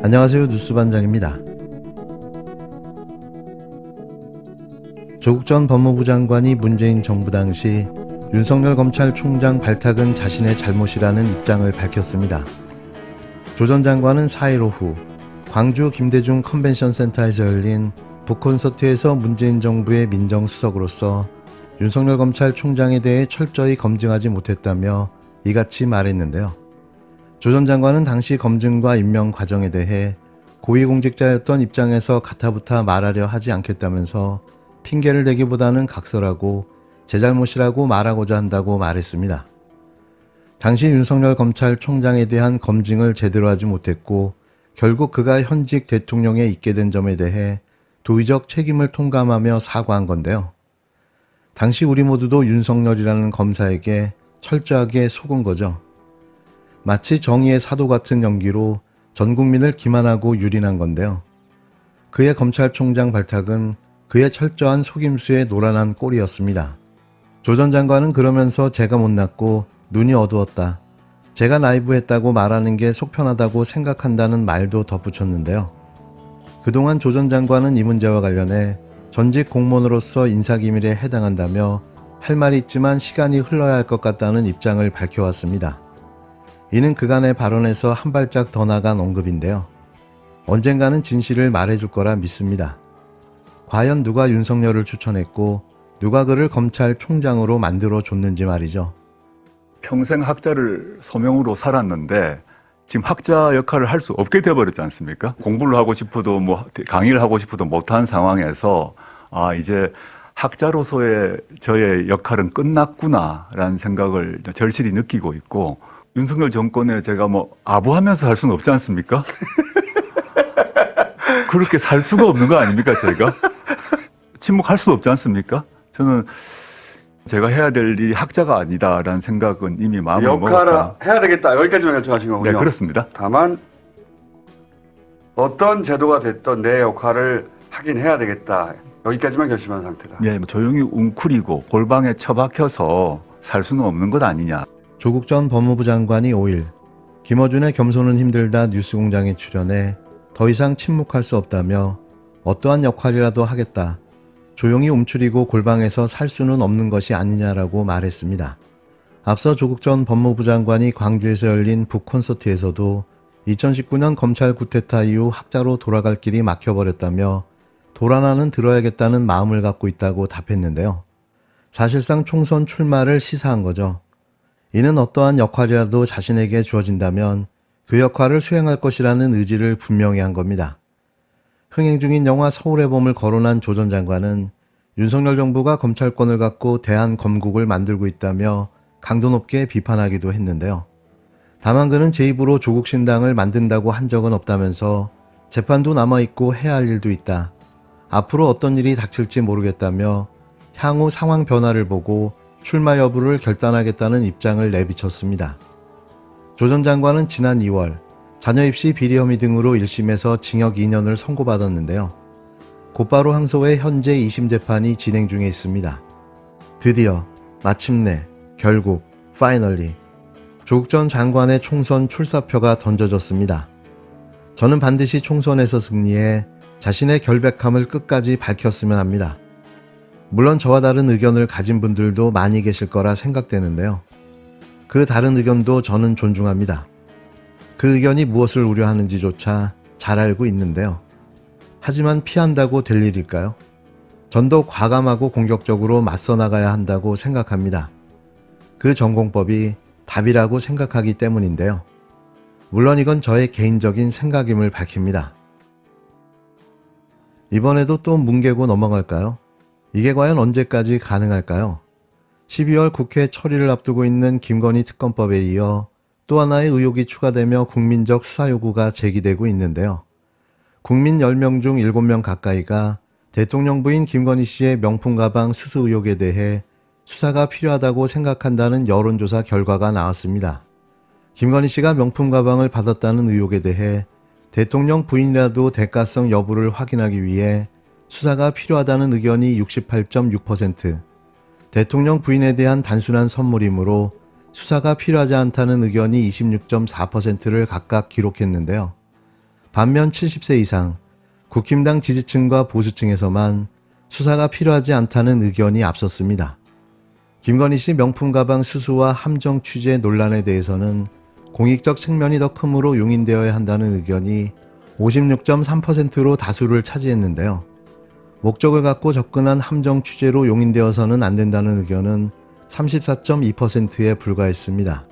안녕하세요. 뉴스반장입니다. 조국 전 법무부 장관이 문재인 정부 당시 윤석열 검찰총장 발탁은 자신의 잘못이라는 입장을 밝혔습니다. 조 전 장관은 4일 오후 광주 김대중 컨벤션센터에서 열린 북콘서트에서 문재인 정부의 민정수석으로서 윤석열 검찰총장에 대해 철저히 검증하지 못했다며 이같이 말했는데요. 조 전 장관은 당시 검증과 임명 과정에 대해 고위공직자였던 입장에서 가타부타 말하려 하지 않겠다면서 핑계를 대기보다는 각설하고 제 잘못이라고 말하고자 한다고 말했습니다. 당시 윤석열 검찰총장에 대한 검증을 제대로 하지 못했고 결국 그가 현직 대통령에 있게 된 점에 대해 도의적 책임을 통감하며 사과한 건데요. 당시 우리 모두도 윤석열이라는 검사에게 철저하게 속은 거죠. 마치 정의의 사도 같은 연기로 전 국민을 기만하고 유린한 건데요. 그의 검찰총장 발탁은 그의 철저한 속임수에 노란한 꼴이었습니다. 조 전 장관은 그러면서 제가 못났고 눈이 어두웠다. 제가 나이브했다고 말하는 게 속편하다고 생각한다는 말도 덧붙였는데요. 그동안 조 전 장관은 이 문제와 관련해 전직 공무원으로서 인사기밀에 해당한다며 할 말이 있지만 시간이 흘러야 할 것 같다는 입장을 밝혀왔습니다. 이는 그간의 발언에서 한 발짝 더 나간 언급인데요. 언젠가는 진실을 말해줄 거라 믿습니다. 과연 누가 윤석열을 추천했고 누가 그를 검찰총장으로 만들어줬는지 말이죠. 평생 학자를 소명으로 살았는데 지금 학자 역할을 할 수 없게 되어버렸지 않습니까? 공부를 하고 싶어도 강의를 하고 싶어도 못한 상황에서 이제 학자로서의 저의 역할은 끝났구나라는 생각을 절실히 느끼고 있고, 윤석열 정권에 제가 아부하면서 할 수는 없지 않습니까? 그렇게 살 수가 없는 거 아닙니까, 제가? 침묵할 수 없지 않습니까? 저는 제가 해야 될 일이 학자가 아니다라는 생각은 이미 마음을 먹었다. 역할을 해야 되겠다. 여기까지만 결정하신 거군요. 네, 그렇습니다. 다만 어떤 제도가 됐던 내 역할을 하긴 해야 되겠다. 여기까지만 결심한 상태다. 네, 조용히 웅크리고 골방에 처박혀서 살 수는 없는 것 아니냐. 조국 전 법무부 장관이 5일 김어준의 겸손은 힘들다 뉴스공장에 출연해 더 이상 침묵할 수 없다며 어떠한 역할이라도 하겠다. 조용히 움츠리고 골방에서 살 수는 없는 것이 아니냐라고 말했습니다. 앞서 조국 전 법무부 장관이 광주에서 열린 북콘서트에서도 2019년 검찰 쿠데타 이후 학자로 돌아갈 길이 막혀버렸다며 도란화는 들어야겠다는 마음을 갖고 있다고 답했는데요. 사실상 총선 출마를 시사한 거죠. 이는 어떠한 역할이라도 자신에게 주어진다면 그 역할을 수행할 것이라는 의지를 분명히 한 겁니다. 흥행 중인 영화 서울의 봄을 거론한 조 전 장관은 윤석열 정부가 검찰권을 갖고 대한검국을 만들고 있다며 강도 높게 비판하기도 했는데요. 다만 그는 제 입으로 조국 신당을 만든다고 한 적은 없다면서 재판도 남아있고 해야 할 일도 있다. 앞으로 어떤 일이 닥칠지 모르겠다며 향후 상황 변화를 보고 출마 여부를 결단하겠다는 입장을 내비쳤습니다. 조 전 장관은 지난 2월 자녀 입시 비리 혐의 등으로 1심에서 징역 2년을 선고받았는데요. 곧바로 항소해 현재 2심 재판이 진행 중에 있습니다. 드디어 마침내 결국 파이널리 조국 전 장관의 총선 출사표가 던져졌습니다. 저는 반드시 총선에서 승리해 자신의 결백함을 끝까지 밝혔으면 합니다. 물론 저와 다른 의견을 가진 분들도 많이 계실 거라 생각되는데요. 그 다른 의견도 저는 존중합니다. 그 의견이 무엇을 우려하는지조차 잘 알고 있는데요. 하지만 피한다고 될 일일까요? 전 더 과감하고 공격적으로 맞서 나가야 한다고 생각합니다. 그 전공법이 답이라고 생각하기 때문인데요. 물론 이건 저의 개인적인 생각임을 밝힙니다. 이번에도 또 뭉개고 넘어갈까요? 이게 과연 언제까지 가능할까요? 12월 국회 처리를 앞두고 있는 김건희 특검법에 이어 또 하나의 의혹이 추가되며 국민적 수사 요구가 제기되고 있는데요. 국민 10명 중 7명 가까이가 대통령 부인 김건희 씨의 명품 가방 수수 의혹에 대해 수사가 필요하다고 생각한다는 여론조사 결과가 나왔습니다. 김건희 씨가 명품 가방을 받았다는 의혹에 대해 대통령 부인이라도 대가성 여부를 확인하기 위해 수사가 필요하다는 의견이 68.6%, 대통령 부인에 대한 단순한 선물이므로 수사가 필요하지 않다는 의견이 26.4%를 각각 기록했는데요. 반면 70세 이상, 국힘당 지지층과 보수층에서만 수사가 필요하지 않다는 의견이 앞섰습니다. 김건희 씨 명품 가방 수수와 함정 취재 논란에 대해서는 공익적 측면이 더 크므로 용인되어야 한다는 의견이 56.3%로 다수를 차지했는데요. 목적을 갖고 접근한 함정 취재로 용인되어서는 안 된다는 의견은 34.2%에 불과했습니다.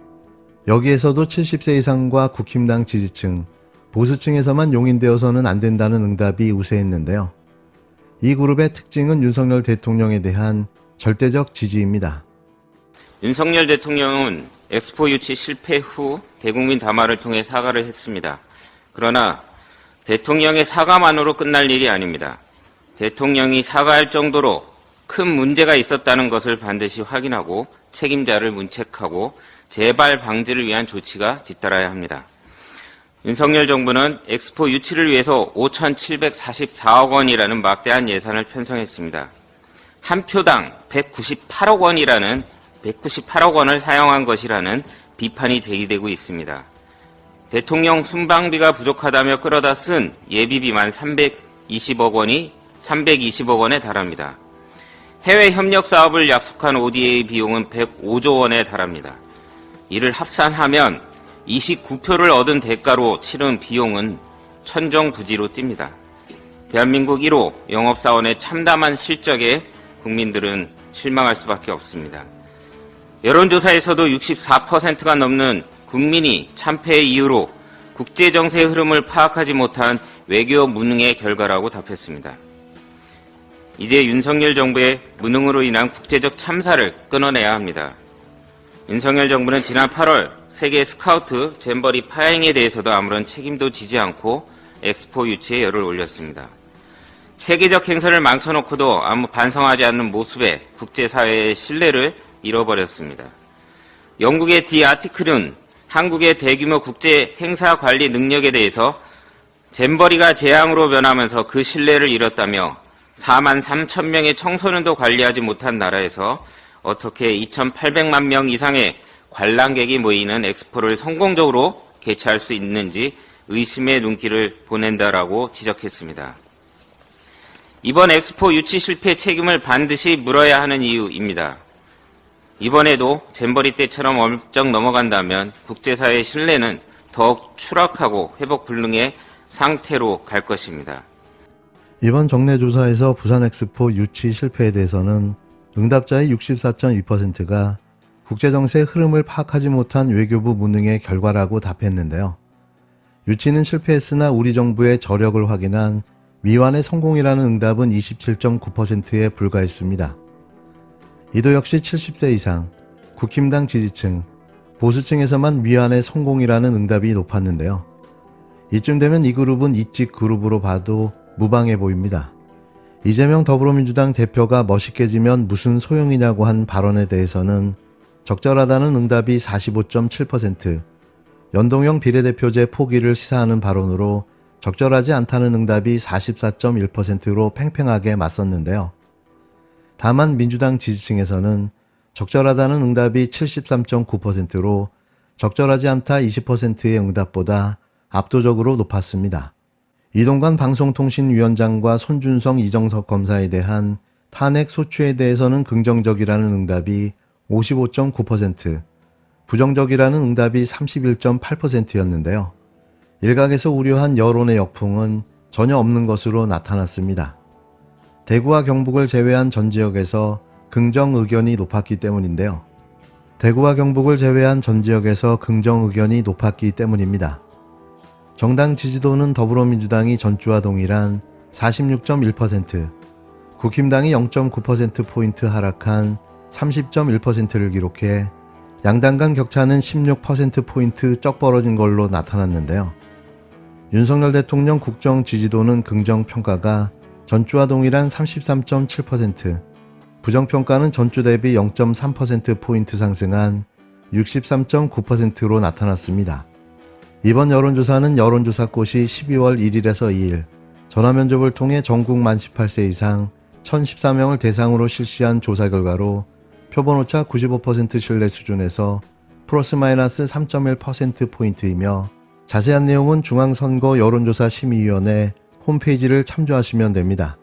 여기에서도 70세 이상과 국힘당 지지층, 보수층에서만 용인되어서는 안 된다는 응답이 우세했는데요. 이 그룹의 특징은 윤석열 대통령에 대한 절대적 지지입니다. 윤석열 대통령은 엑스포 유치 실패 후 대국민 담화를 통해 사과를 했습니다. 그러나 대통령의 사과만으로 끝날 일이 아닙니다. 대통령이 사과할 정도로 큰 문제가 있었다는 것을 반드시 확인하고 책임자를 문책하고 재발 방지를 위한 조치가 뒤따라야 합니다. 윤석열 정부는 엑스포 유치를 위해서 5,744억 원이라는 막대한 예산을 편성했습니다. 한 표당 198억 원을 사용한 것이라는 비판이 제기되고 있습니다. 대통령 순방비가 부족하다며 끌어다 쓴 예비비만 320억 원에 달합니다. 해외 협력 사업을 약속한 ODA 비용은 105조 원에 달합니다. 이를 합산하면 29표를 얻은 대가로 치른 비용은 천정부지로 띱니다. 대한민국 1호 영업사원의 참담한 실적에 국민들은 실망할 수밖에 없습니다. 여론조사에서도 64%가 넘는 국민이 참패의 이유로 국제정세의 흐름을 파악하지 못한 외교 무능의 결과라고 답했습니다. 이제 윤석열 정부의 무능으로 인한 국제적 참사를 끊어내야 합니다. 윤석열 정부는 지난 8월 세계 스카우트 잼버리 파행에 대해서도 아무런 책임도 지지 않고 엑스포 유치에 열을 올렸습니다. 세계적 행사를 망쳐놓고도 아무 반성하지 않는 모습에 국제사회의 신뢰를 잃어버렸습니다. 영국의 디 아티클은 한국의 대규모 국제 행사 관리 능력에 대해서 잼버리가 재앙으로 변하면서 그 신뢰를 잃었다며 4만 3천 명의 청소년도 관리하지 못한 나라에서 어떻게 2,800만 명 이상의 관람객이 모이는 엑스포를 성공적으로 개최할 수 있는지 의심의 눈길을 보낸다라고 지적했습니다. 이번 엑스포 유치 실패 책임을 반드시 물어야 하는 이유입니다. 이번에도 잼버리 때처럼 엄쩍 넘어간다면 국제사회의 신뢰는 더욱 추락하고 회복 불능의 상태로 갈 것입니다. 이번 정례 조사에서 부산 엑스포 유치 실패에 대해서는 응답자의 64.2%가 국제정세의 흐름을 파악하지 못한 외교부 무능의 결과라고 답했는데요. 유치는 실패했으나 우리 정부의 저력을 확인한 미완의 성공이라는 응답은 27.9%에 불과했습니다. 이도 역시 70세 이상, 국힘당 지지층, 보수층에서만 미완의 성공이라는 응답이 높았는데요. 이쯤 되면 이 그룹은 이직 그룹으로 봐도 무방해 보입니다. 이재명 더불어민주당 대표가 멋있게 지면 무슨 소용이냐고 한 발언에 대해서는 적절하다는 응답이 45.7%, 연동형 비례대표제 포기를 시사하는 발언으로 적절하지 않다는 응답이 44.1%로 팽팽하게 맞섰는데요. 다만 민주당 지지층에서는 적절하다는 응답이 73.9%로 적절하지 않다 20%의 응답보다 압도적으로 높았습니다. 이동관 방송통신위원장과 손준성 이정석 검사에 대한 탄핵 소추에 대해서는 긍정적이라는 응답이 55.9%, 부정적이라는 응답이 31.8%였는데요. 일각에서 우려한 여론의 역풍은 전혀 없는 것으로 나타났습니다. 대구와 경북을 제외한 전 지역에서 긍정 의견이 높았기 때문인데요. 대구와 경북을 제외한 전 지역에서 긍정 의견이 높았기 때문입니다. 정당 지지도는 더불어민주당이 전주와 동일한 46.1%, 국힘당이 0.9%포인트 하락한 30.1%를 기록해 양당 간 격차는 16%포인트 쩍 벌어진 걸로 나타났는데요. 윤석열 대통령 국정 지지도는 긍정평가가 전주와 동일한 33.7%, 부정평가는 전주 대비 0.3%포인트 상승한 63.9%로 나타났습니다. 이번 여론조사는 여론조사꽃이 12월 1일에서 2일 전화면접을 통해 전국 만 18세 이상 1014명을 대상으로 실시한 조사 결과로 표본오차 95% 신뢰 수준에서 플러스 마이너스 3.1%포인트이며 자세한 내용은 중앙선거 여론조사 심의위원회 홈페이지를 참조하시면 됩니다.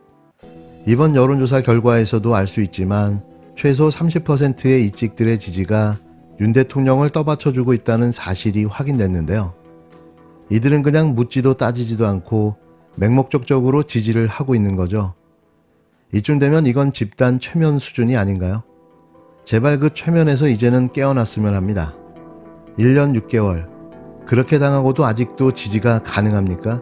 이번 여론조사 결과에서도 알 수 있지만 최소 30%의 이직들의 지지가 윤 대통령을 떠받쳐주고 있다는 사실이 확인됐는데요. 이들은 그냥 묻지도 따지지도 않고 맹목적적으로 지지를 하고 있는 거죠. 이쯤 되면 이건 집단 최면 수준이 아닌가요? 제발 그 최면에서 이제는 깨어났으면 합니다. 1년 6개월. 그렇게 당하고도 아직도 지지가 가능합니까?